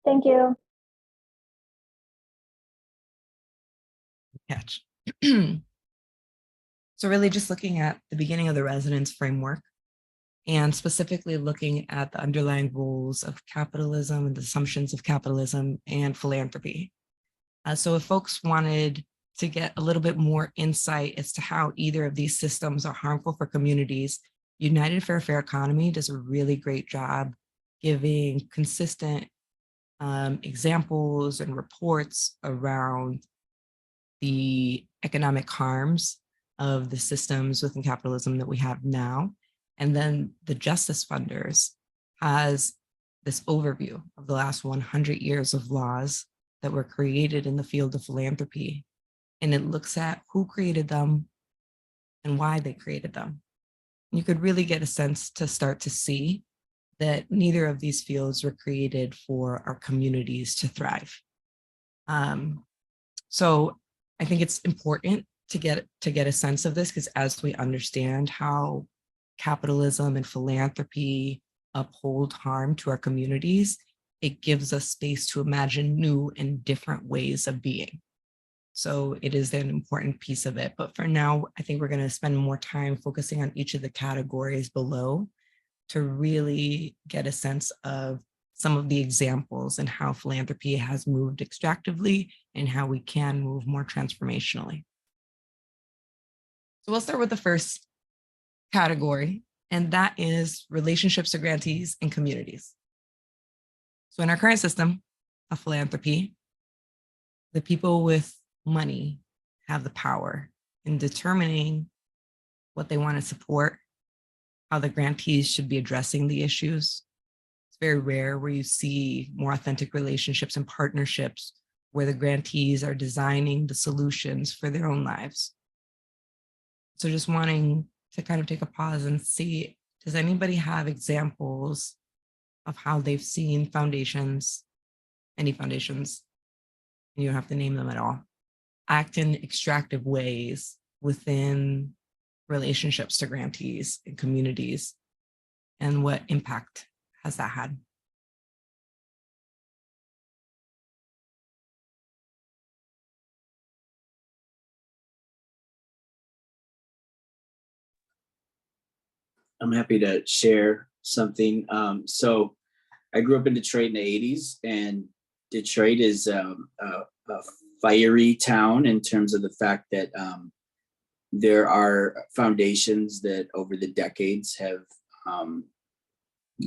Thank you. Catch. So really just looking at the beginning of the resonance framework and specifically looking at the underlying rules of capitalism and the assumptions of capitalism and philanthropy. So if folks wanted to get a little bit more insight as to how either of these systems are harmful for communities, United for a Fair Economy does a really great job giving consistent examples and reports around the economic harms of the systems within capitalism that we have now. And then the Justice Funders has this overview of the last 100 years of laws that were created in the field of philanthropy. And it looks at who created them and why they created them. You could really get a sense to start to see that neither of these fields were created for our communities to thrive. So I think it's important to get a sense of this, because as we understand how capitalism and philanthropy uphold harm to our communities, it gives us space to imagine new and different ways of being. So it is an important piece of it. But for now, I think we're going to spend more time focusing on each of the categories below to really get a sense of some of the examples and how philanthropy has moved extractively and how we can move more transformationally. So we'll start with the first category, and that is relationships to grantees and communities. So in our current system of philanthropy, the people with money have the power in determining what they want to support, how the grantees should be addressing the issues. It's very rare where you see more authentic relationships and partnerships where the grantees are designing the solutions for their own lives. So just wanting to kind of take a pause and see, does anybody have examples of how they've seen foundations, any foundations, you don't have to name them at all, act in extractive ways within relationships to grantees and communities, and what impact has that had? I'm happy to share something. So I grew up in Detroit in the 80s, and Detroit is a fiery town in terms of the fact that there are foundations that over the decades have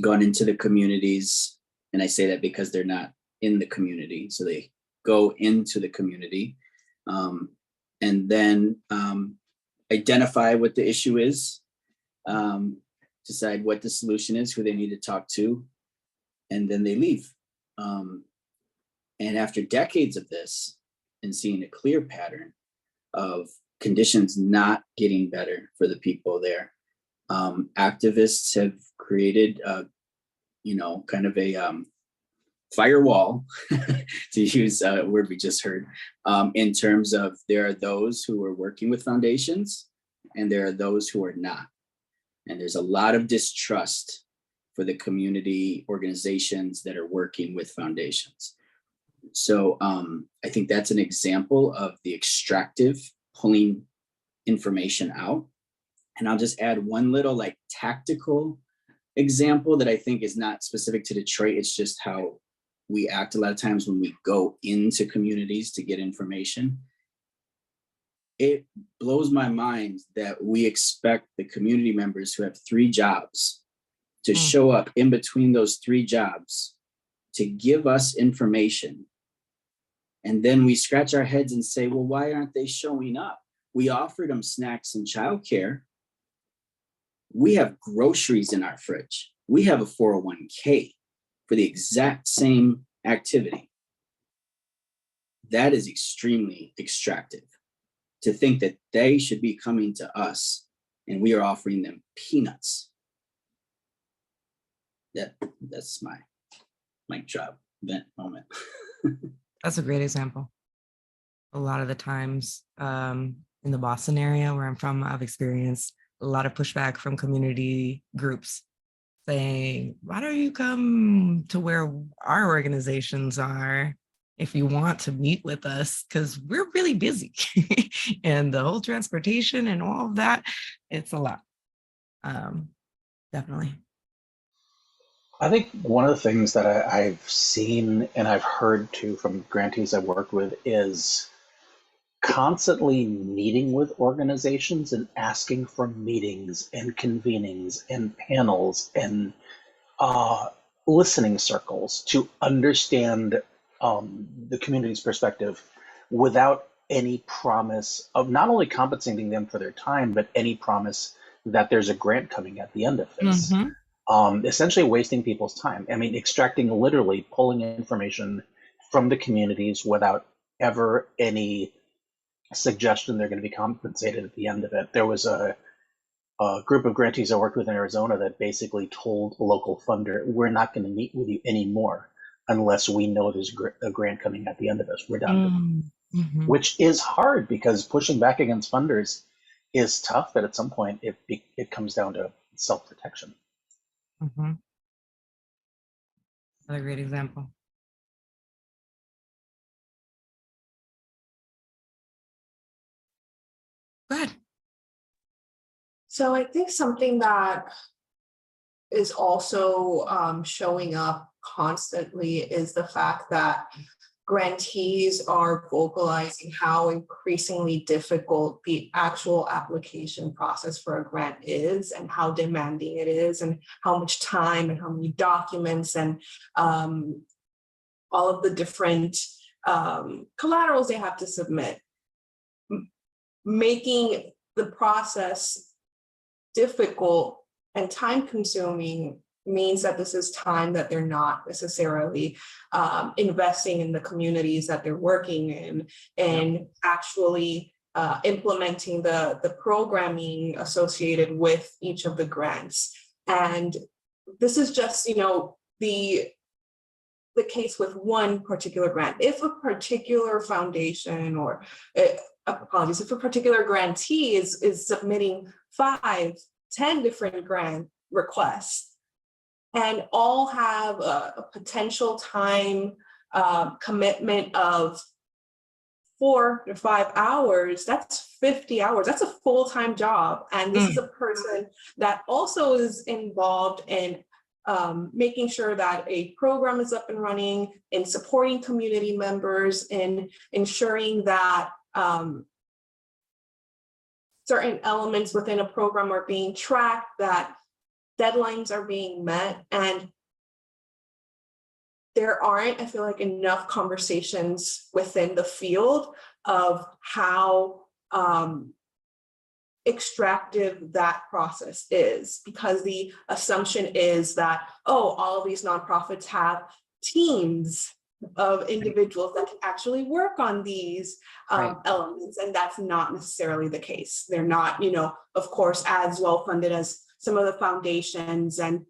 gone into the communities. And I say that because they're not in the community. So they go into the community and then identify what the issue is, decide what the solution is, who they need to talk to, and then they leave. And after decades of this and seeing a clear pattern of conditions not getting better for the people there, activists have created, kind of a firewall, to use a word we just heard, in terms of there are those who are working with foundations and there are those who are not. And there's a lot of distrust for the community organizations that are working with foundations. So I think that's an example of the extractive pulling information out. And I'll just add one little tactical example that I think is not specific to Detroit. It's just how we act a lot of times when we go into communities to get information. It blows my mind that we expect the community members who have 3 jobs to show up in between those 3 jobs to give us information. And then we scratch our heads and say, well, why aren't they showing up? We offered them snacks and childcare. We have groceries in our fridge. We have a 401k for the exact same activity. That is extremely extractive, to think that they should be coming to us and we are offering them peanuts. That's my mic drop event moment. That's a great example. A lot of the times in the Boston area where I'm from, I've experienced a lot of pushback from community groups saying, why don't you come to where our organizations are if you want to meet with us? Because we're really busy. And the whole transportation and all of that, it's a lot. Definitely. I think one of the things that I've seen and I've heard too from grantees I've worked with is constantly meeting with organizations and asking for meetings and convenings and panels and uh, listening circles to understand the community's perspective without any promise of not only compensating them for their time, but any promise that there's a grant coming at the end of this. Essentially wasting people's time. I mean, extracting, literally pulling information from the communities without ever any suggestion they're going to be compensated at the end of it. There was a group of grantees I worked with in Arizona that basically told a local funder, we're not going to meet with you anymore unless we know there's a grant coming at the end of this. We're done. Which is hard because pushing back against funders is tough, but at some point it comes down to self-protection. Another great example. Go ahead. So I think something that is also showing up constantly is the fact that grantees are vocalizing how increasingly difficult the actual application process for a grant is and how demanding it is and how much time and how many documents and all of the different collaterals they have to submit, making the process difficult and time consuming means that this is time that they're not necessarily investing in the communities that they're working in and actually implementing the programming associated with each of the grants. And this is just, the case with one particular grant. If a particular foundation or apologies, if a particular grantee is submitting 5, 10 different grant requests and all have a potential time commitment of 4 to 5 hours, that's 50 hours. That's a full-time job. And this is a person that also is involved in making sure that a program is up and running, in supporting community members, in ensuring that certain elements within a program are being tracked, that deadlines are being met, and there aren't, I feel like, enough conversations within the field of how extractive that process is, because the assumption is that, all of these nonprofits have teams of individuals that can actually work on these elements, and that's not necessarily the case. They're not, of course, as well funded as some of the foundations and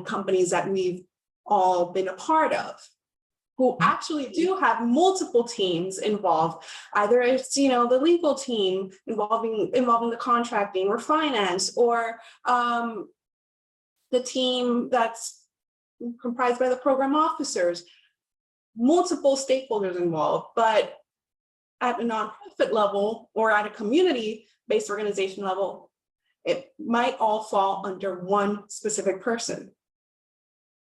companies that we've all been a part of, who actually do have multiple teams involved. Either it's, the legal team involving the contracting or finance, or the team that's comprised by the program officers, multiple stakeholders involved. But at a nonprofit level or at a community-based organization level, it might all fall under one specific person.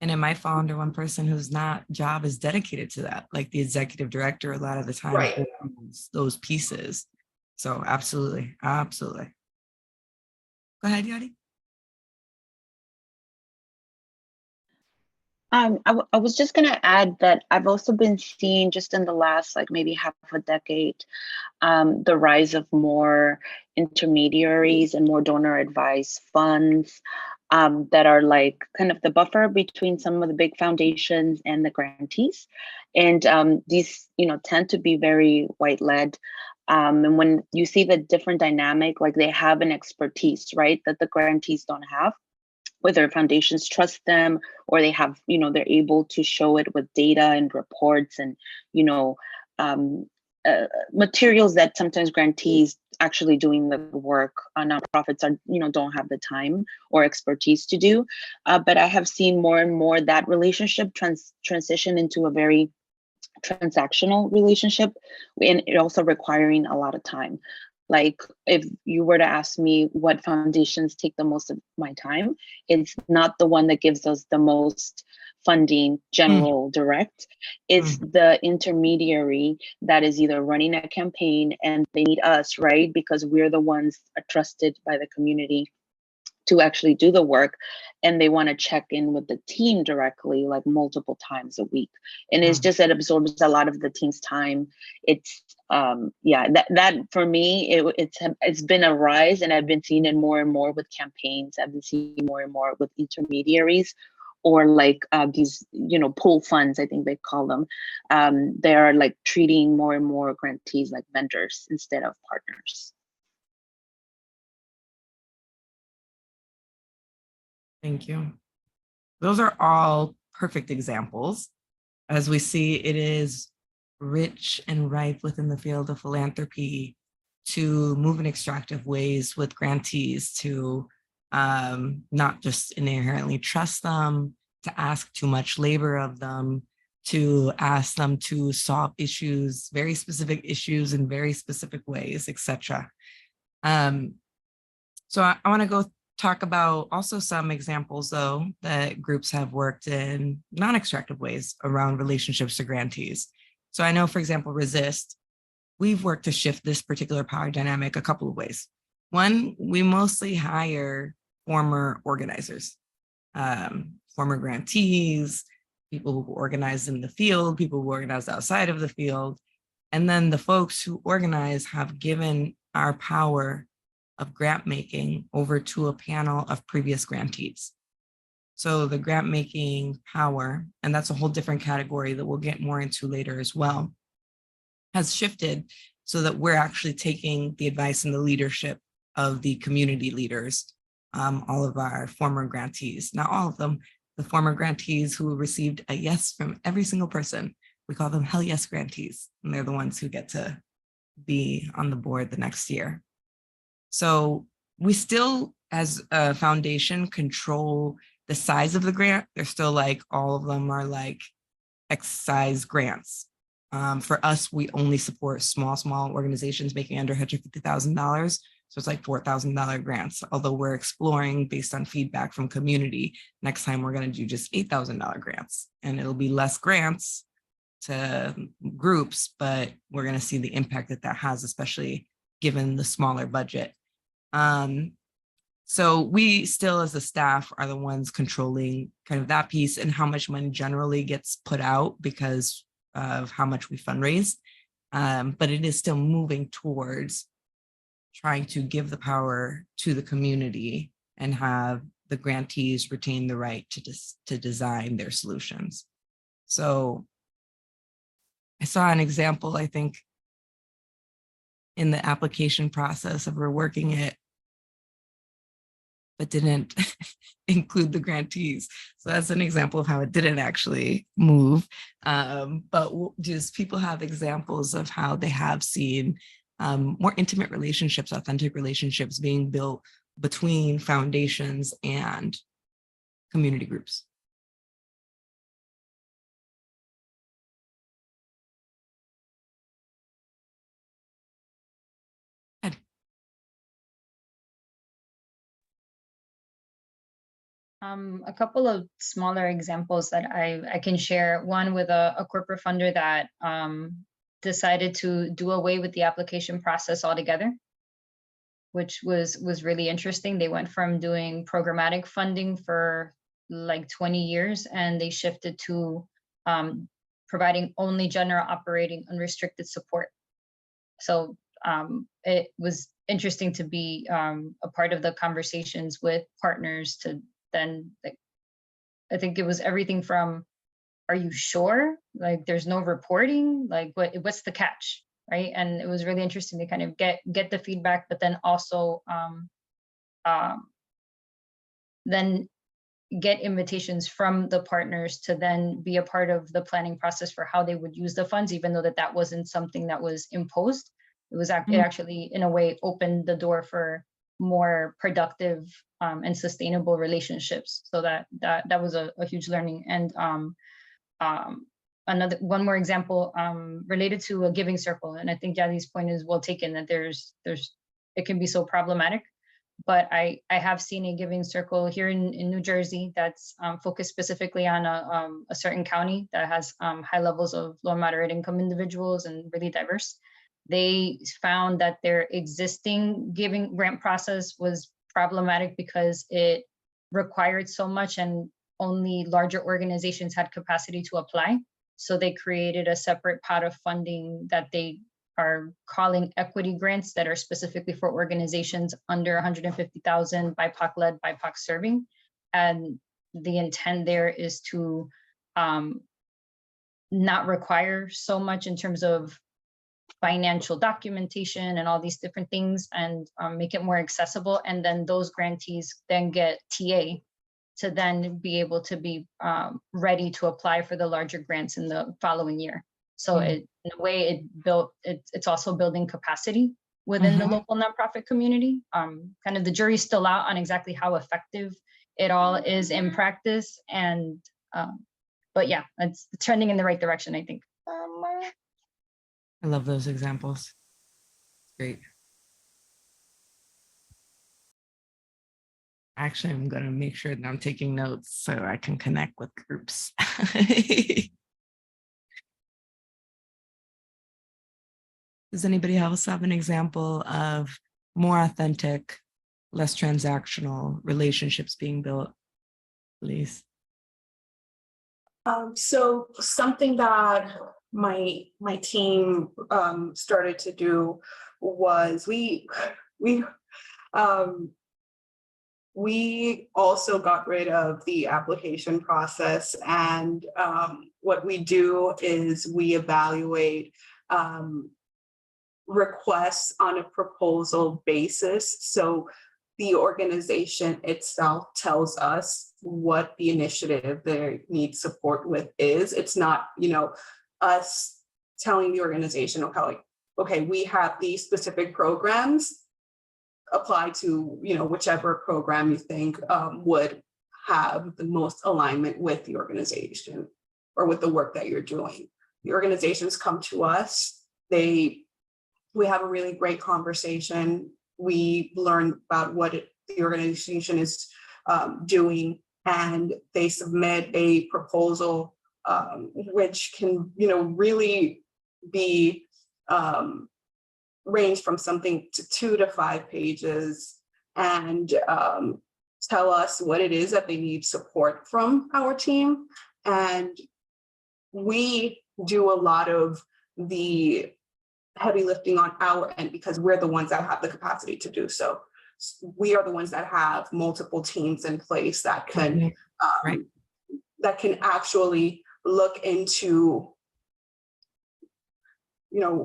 And it might fall under one person whose job is dedicated to that, like the executive director a lot of the time, those pieces. So absolutely. Go ahead, Yadi. I was just going to add that I've also been seeing, just in the last maybe half a decade, the rise of more intermediaries and more donor advised funds that are kind of the buffer between some of the big foundations and the grantees. And these, tend to be very white led. And when you see the different dynamic, they have an expertise, right, that the grantees don't have, whether foundations trust them or they have, they're able to show it with data and reports and, materials that sometimes grantees actually doing the work. Nonprofits are, don't have the time or expertise to do. But I have seen more and more that relationship transition into a very transactional relationship, and it also requiring a lot of time. Like, if you were to ask me what foundations take the most of my time, it's not the one that gives us the most funding, general, direct. It's the intermediary that is either running a campaign and they need us, right? Because we're the ones trusted by the community to actually do the work, and they want to check in with the team directly, like multiple times a week. And it's just, it absorbs a lot of the team's time. It's that for me, it's been a rise, and I've been seeing it more and more with campaigns. I've been seeing more and more with intermediaries, or like these, pool funds, I think they call them. They are like treating more and more grantees like vendors instead of partners. Thank you. Those are all perfect examples. As we see, it is rich and ripe within the field of philanthropy to move in extractive ways with grantees, to not just inherently trust them, to ask too much labor of them, to ask them to solve issues, very specific issues in very specific ways, etc. So I want to go talk about also some examples, though, that groups have worked in non-extractive ways around relationships to grantees. So I know, for example, Resist, we've worked to shift this particular power dynamic a couple of ways. One, we mostly hire former organizers, former grantees, people who organized in the field, people who organized outside of the field. And then the folks who organize have given our power of grant making over to a panel of previous grantees. So the grant making power, and that's a whole different category that we'll get more into later as well, has shifted so that we're actually taking the advice and the leadership of the community leaders, all of our former grantees. Not all of them, the former grantees who received a yes from every single person. We call them hell yes grantees, and they're the ones who get to be on the board the next year. So we still, as a foundation, control the size of the grant. They're still like, all of them are like X size grants. For us, we only support small organizations making under $150,000. So it's like $4,000 grants, although we're exploring based on feedback from community. Next time we're going to do just $8,000 grants, and it'll be less grants to groups, but we're going to see the impact that that has, especially given the smaller budget. So we still, as a staff, are the ones controlling kind of that piece and how much money generally gets put out because of how much we fundraise. But it is still moving towards trying to give the power to the community and have the grantees retain the right to design their solutions. So I saw an example, I think, in the application process of reworking it, but didn't include the grantees. So that's an example of how it didn't actually move. But just people have examples of how they have seen more intimate relationships, authentic relationships being built between foundations and community groups. A couple of smaller examples that I can share. One with a corporate funder that decided to do away with the application process altogether, which was really interesting. They went from doing programmatic funding for like 20 years, and they shifted to providing only general operating unrestricted support. So it was interesting to be a part of the conversations with partners to then, like, I think it was everything from, are you sure? Like, there's no reporting, like what's the catch, right? And it was really interesting to kind of get the feedback, but then also then get invitations from the partners to then be a part of the planning process for how they would use the funds, even though that wasn't something that was imposed. It actually, in a way, opened the door for more productive and sustainable relationships. So that was a huge learning. And one more example related to a giving circle. And I think Jazzy's point is well taken, that it can be so problematic. But I have seen a giving circle here in New Jersey that's focused specifically on a certain county that has high levels of low and moderate income individuals and really diverse. They found that their existing giving grant process was problematic because it required so much and only larger organizations had capacity to apply. So they created a separate pot of funding that they are calling equity grants that are specifically for organizations under 150,000, BIPOC-led, BIPOC serving. And the intent there is to not require so much in terms of financial documentation and all these different things, and make it more accessible. And then those grantees then get TA to then be able to be ready to apply for the larger grants in the following year. So in a way, it's also building capacity within the local nonprofit community. Kind of the jury's still out on exactly how effective it all is in practice. And but yeah, it's trending in the right direction, I think. I love those examples. Great. Actually, I'm going to make sure that I'm taking notes so I can connect with groups. Does anybody else have an example of more authentic, less transactional relationships being built, please? So something that my team started to do was we also got rid of the application process, and what we do is we evaluate requests on a proposal basis. So the organization itself tells us what the initiative they need support with is. It's not, us telling the organization, okay, we have these specific programs, apply to, whichever program you think would have the most alignment with the organization or with the work that you're doing. The organizations come to us, we have a really great conversation. We learn about what the organization is doing, and they submit a proposal, which can, really be range from something to 2 to 5 pages, and tell us what it is that they need support from our team. And we do a lot of the heavy lifting on our end because we're the ones that have the capacity to do so. We are the ones that have multiple teams in place that can that can actually look into,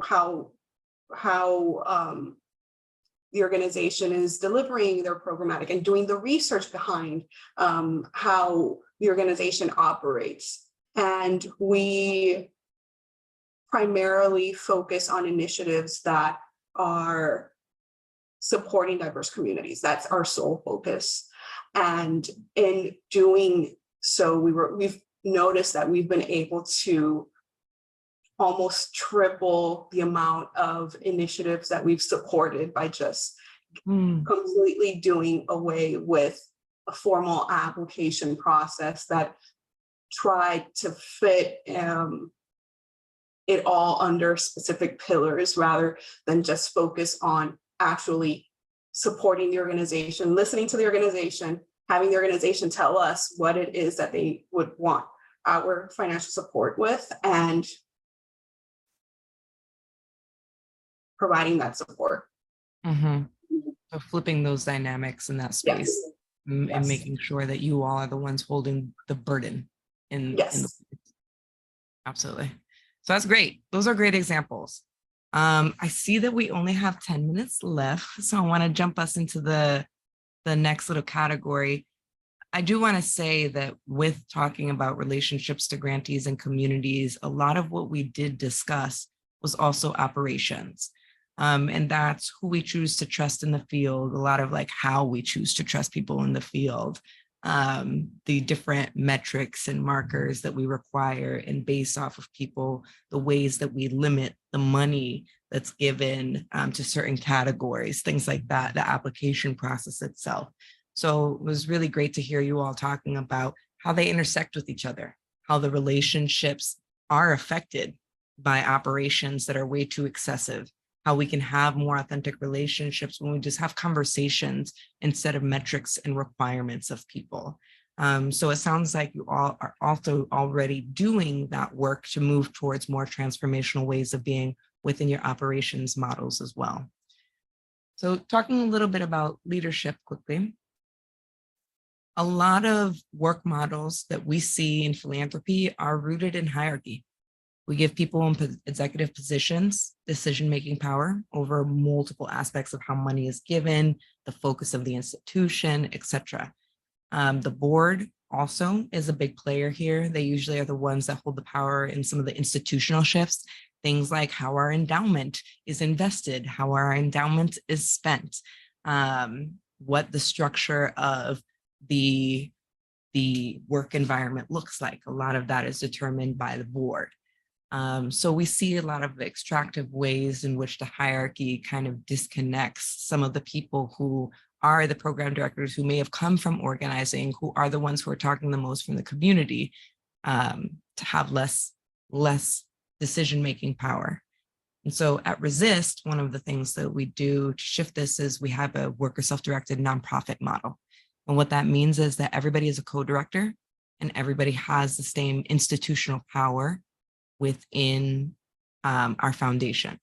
how the organization is delivering their programmatic and doing the research behind how the organization operates. And we primarily focus on initiatives that are supporting diverse communities. That's our sole focus. And in doing so, we've noticed that we've been able to almost triple the amount of initiatives that we've supported by just completely doing away with a formal application process that tried to fit it all under specific pillars rather than just focus on actually supporting the organization, listening to the organization, having the organization tell us what it is that they would want our financial support with, and providing that support. So flipping those dynamics in that space. Yes. And making sure that you all are the ones holding the burden in absolutely. So that's great. Those are great examples. I see that we only have 10 minutes left, so I want to jump us into the next little category. I do want to say that with talking about relationships to grantees and communities, a lot of what we did discuss was also operations. And that's who we choose to trust in the field, a lot of like how we choose to trust people in the field, the different metrics and markers that we require, and based off of people, the ways that we limit the money that's given to certain categories, things like that, the application process itself. So it was really great to hear you all talking about how they intersect with each other, how the relationships are affected by operations that are way too excessive, how we can have more authentic relationships when we just have conversations instead of metrics and requirements of people. So it sounds like you all are also already doing that work to move towards more transformational ways of being within your operations models as well. So talking a little bit about leadership quickly. A lot of work models that we see in philanthropy are rooted in hierarchy. We give people in executive positions decision-making power over multiple aspects of how money is given, the focus of the institution, etc. The board also is a big player here. They usually are the ones that hold the power in some of the institutional shifts, things like how our endowment is invested, how our endowment is spent, what the structure of the work environment looks like. A lot of that is determined by the board. So we see a lot of extractive ways in which the hierarchy kind of disconnects some of the people who are the program directors, who may have come from organizing, who are the ones who are talking the most from the community, to have less decision-making power. And so at Resist, one of the things that we do to shift this is we have a worker self-directed nonprofit model. And what that means is that everybody is a co-director and everybody has the same institutional power within our foundation.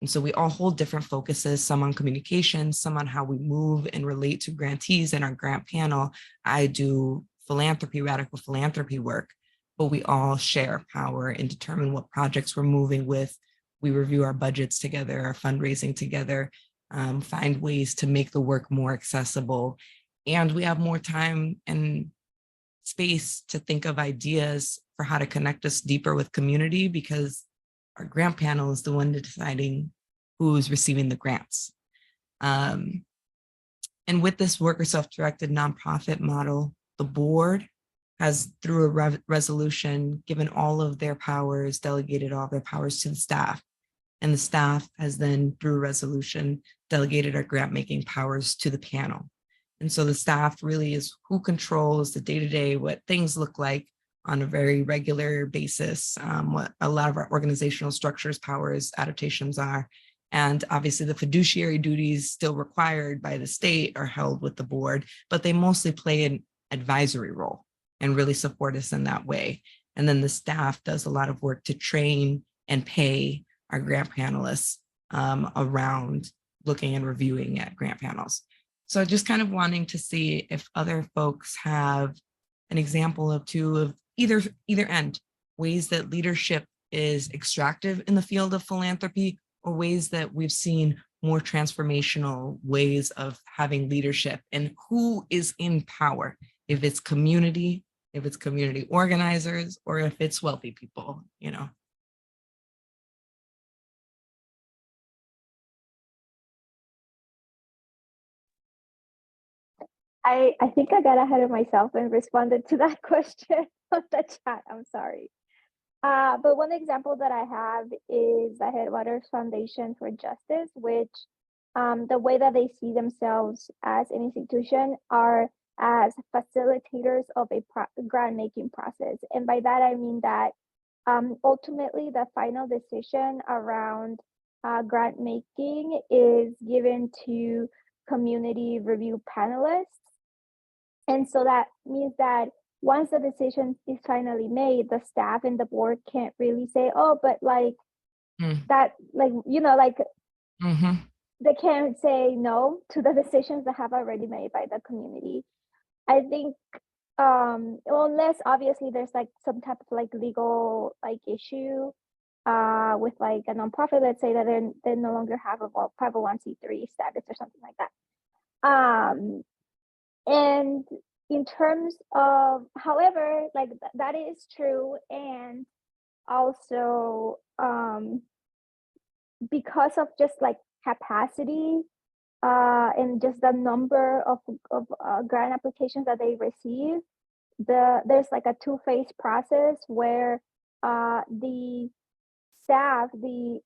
And so we all hold different focuses, some on communication, some on how we move and relate to grantees in our grant panel. I do philanthropy, radical philanthropy work, but we all share power and determine what projects we're moving with. We review our budgets together, our fundraising together, find ways to make the work more accessible. And we have more time and space to think of ideas for how to connect us deeper with community, because our grant panel is the one deciding who's receiving the grants. And with this worker self-directed nonprofit model, the board has, through a resolution, given all of their powers, delegated all their powers to the staff. And the staff has then, through a resolution, delegated our grant-making powers to the panel. And so the staff really is who controls the day-to-day, what things look like on a very regular basis, what a lot of our organizational structures, powers, adaptations are. And obviously the fiduciary duties still required by the state are held with the board, but they mostly play an advisory role and really support us in that way. And then the staff does a lot of work to train and pay our grant panelists around looking and reviewing at grant panels. So just kind of wanting to see if other folks have an example of two of either end, ways that leadership is extractive in the field of philanthropy, or ways that we've seen more transformational ways of having leadership, and who is in power, if it's community organizers, or if it's wealthy people, you know. I think I got ahead of myself and responded to that question on the chat. I'm sorry. But one example that I have is the Headwaters Foundation for Justice, which the way that they see themselves as an institution are as facilitators of a grant-making process. And by that, I mean that ultimately the final decision around grant-making is given to community review panelists. And so that means that once the decision is finally made, the staff and the board can't really say, oh, but like that, like, you know, like they can't say no to the decisions that have already made by the community. I think, unless obviously there's like some type of like legal like issue with like a nonprofit, let's say that they no longer have a 501c3 status or something like that. And in terms of, however, like that is true. And also because of just like capacity and just the number of grant applications that they receive, there's like a two-phase process where the staff, the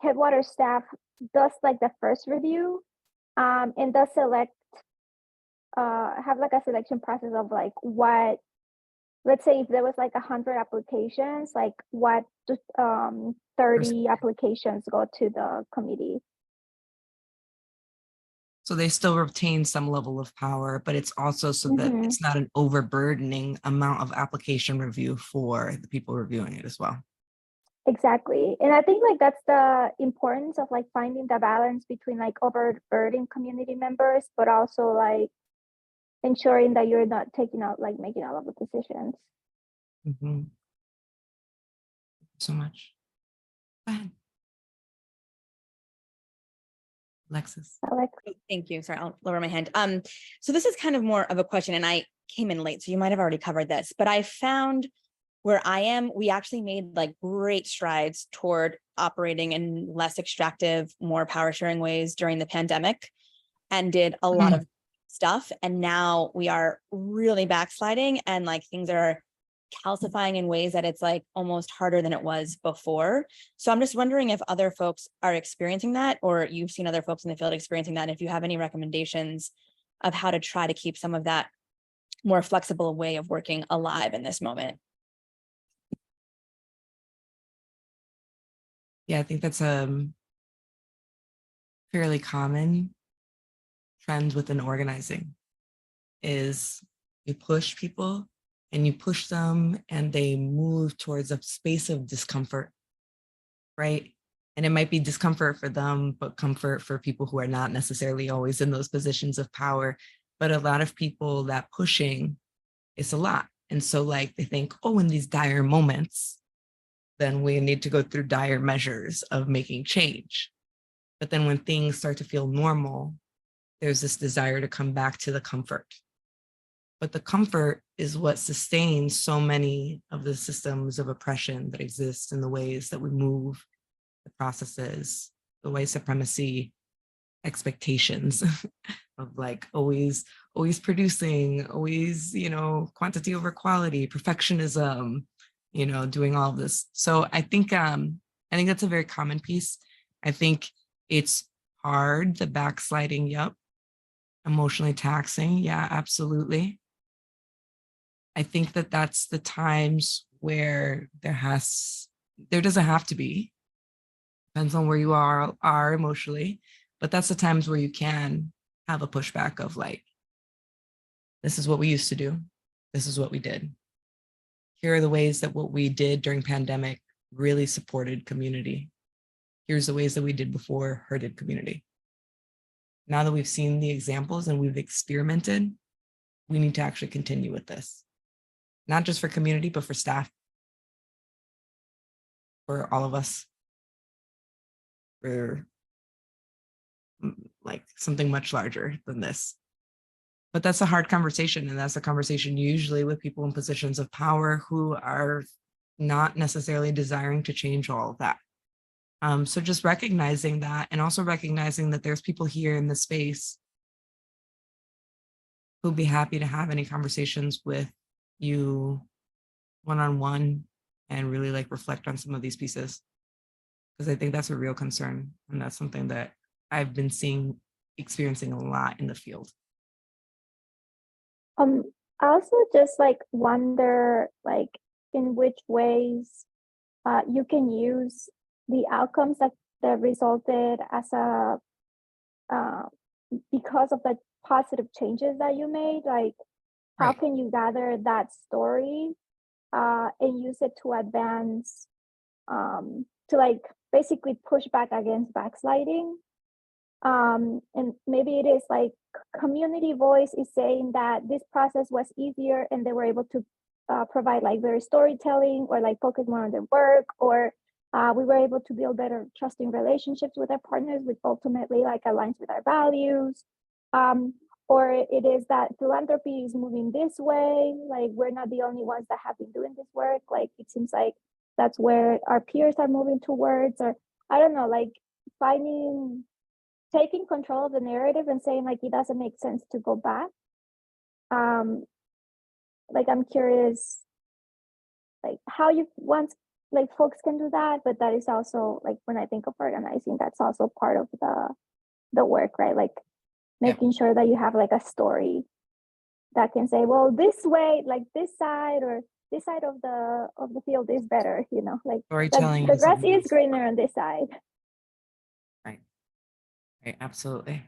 Headwater staff does like the first review and does select, have like a selection process of like what, let's say if there was like 100 applications, like what 30 applications go to the committee. So they still retain some level of power, but it's also so that it's not an overburdening amount of application review for the people reviewing it as well. Exactly. And I think like that's the importance of like finding the balance between like overburdening community members, but also like ensuring that you're not taking out, like making all of the decisions. Mm-hmm. So much. Go ahead. Alexis. Thank you. Sorry, I'll lower my hand. So this is kind of more of a question, and I came in late, so you might have already covered this, but I found where I am, we actually made like great strides toward operating in less extractive, more power sharing ways during the pandemic and did a lot of stuff. And now we are really backsliding and like things are calcifying in ways that it's like almost harder than it was before. So I'm just wondering if other folks are experiencing that, or you've seen other folks in the field experiencing that, and if you have any recommendations of how to try to keep some of that more flexible way of working alive in this moment. Yeah, I think that's a fairly common trend within organizing is you push people and you push them and they move towards a space of discomfort, right? And it might be discomfort for them, but comfort for people who are not necessarily always in those positions of power. But a lot of people, that pushing is a lot. And so like they think, oh, in these dire moments, then we need to go through dire measures of making change. But then when things start to feel normal, there's this desire to come back to the comfort. But the comfort is what sustains so many of the systems of oppression that exist in the ways that we move, the processes, the white supremacy expectations of like always producing, always, quantity over quality, perfectionism, doing all of this. So I think that's a very common piece. I think it's hard, the backsliding, yep. Emotionally taxing, yeah, absolutely. I think that's the times where there doesn't have to be, depends on where you are emotionally, but that's the times where you can have a pushback of like, this is what we used to do. This is what we did. Here are the ways that what we did during pandemic really supported community. Here's the ways that we did before hurted community. Now that we've seen the examples and we've experimented, we need to actually continue with this. Not just for community, but for staff, for all of us, for like something much larger than this. But that's a hard conversation. And that's a conversation usually with people in positions of power who are not necessarily desiring to change all of that. So just recognizing that, and also recognizing that there's people here in the space who'll be happy to have any conversations with you one-on-one and really like reflect on some of these pieces. Because I think that's a real concern. And that's something that I've been experiencing a lot in the field. I also just like wonder like in which ways you can use the outcomes that resulted as a because of the positive changes that you made, like how can you gather that story and use it to advance to like basically push back against backsliding. And maybe it is like community voice is saying that this process was easier and they were able to provide like better storytelling or like focus more on their work, or we were able to build better trusting relationships with our partners, which ultimately like aligns with our values. Or it is that philanthropy is moving this way, like we're not the only ones that have been doing this work, like it seems like that's where our peers are moving towards, or I don't know, like finding taking control of the narrative and saying like it doesn't make sense to go back. Like I'm curious, like how you once like folks can do that, but that is also like when I think of organizing, that's also part of the work, right? Like making sure that you have like a story that can say, well, this way, like this side or this side of the field is better, you know, like Storytelling the is grass amazing. is greener on this side. Right. Right. Absolutely.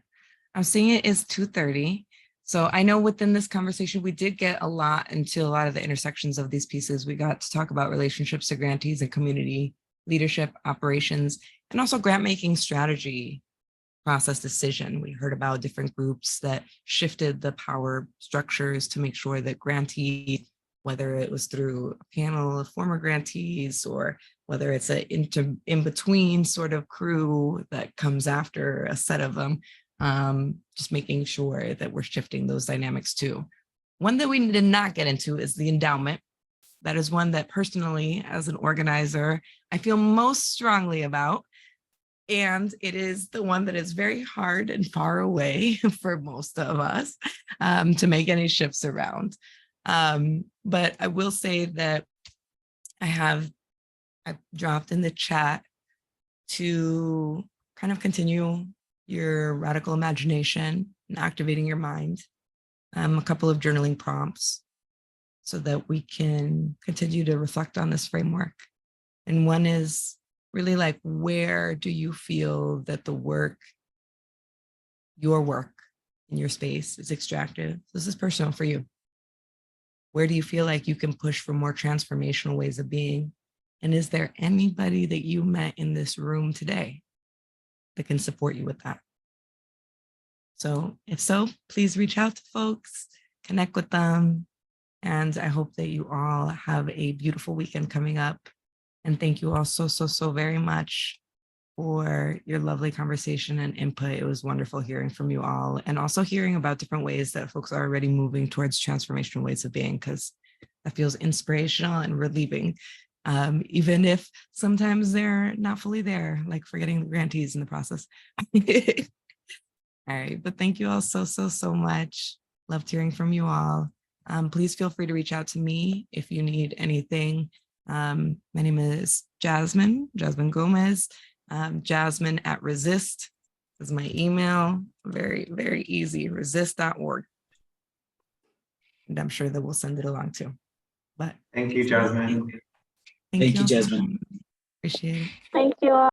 I'm seeing it is 2:30. So I know within this conversation, we did get a lot into a lot of the intersections of these pieces. We got to talk about relationships to grantees and community leadership, operations, and also grant making strategy, process decision. We heard about different groups that shifted the power structures to make sure that grantees, whether it was through a panel of former grantees or whether it's an in-between sort of crew that comes after a set of them, just making sure that we're shifting those dynamics too. One that we did not get into is the endowment. That is one that personally, as an organizer, I feel most strongly about. And it is the one that is very hard and far away for most of us to make any shifts around. But I will say that I've dropped in the chat to kind of continue your radical imagination and activating your mind, a couple of journaling prompts so that we can continue to reflect on this framework. And one is really like, where do you feel that the work, your work in your space is extractive? This is personal for you. Where do you feel like you can push for more transformational ways of being? And is there anybody that you met in this room today that can support you with that? So if so, please reach out to folks, connect with them. And I hope that you all have a beautiful weekend coming up. And thank you all so very much for your lovely conversation and input. It was wonderful hearing from you all and also hearing about different ways that folks are already moving towards transformational ways of being, because that feels inspirational and relieving. Even if sometimes they're not fully there, like forgetting the grantees in the process. All right, but thank you all so much. Loved hearing from you all. Please feel free to reach out to me if you need anything. My name is Jasmine Gomez. Jasmine at Resist is my email. Very easy, resist.org. And I'm sure that we'll send it along too. But thank you, Jasmine. Thank you, Jasmine. Appreciate it. Thank you all.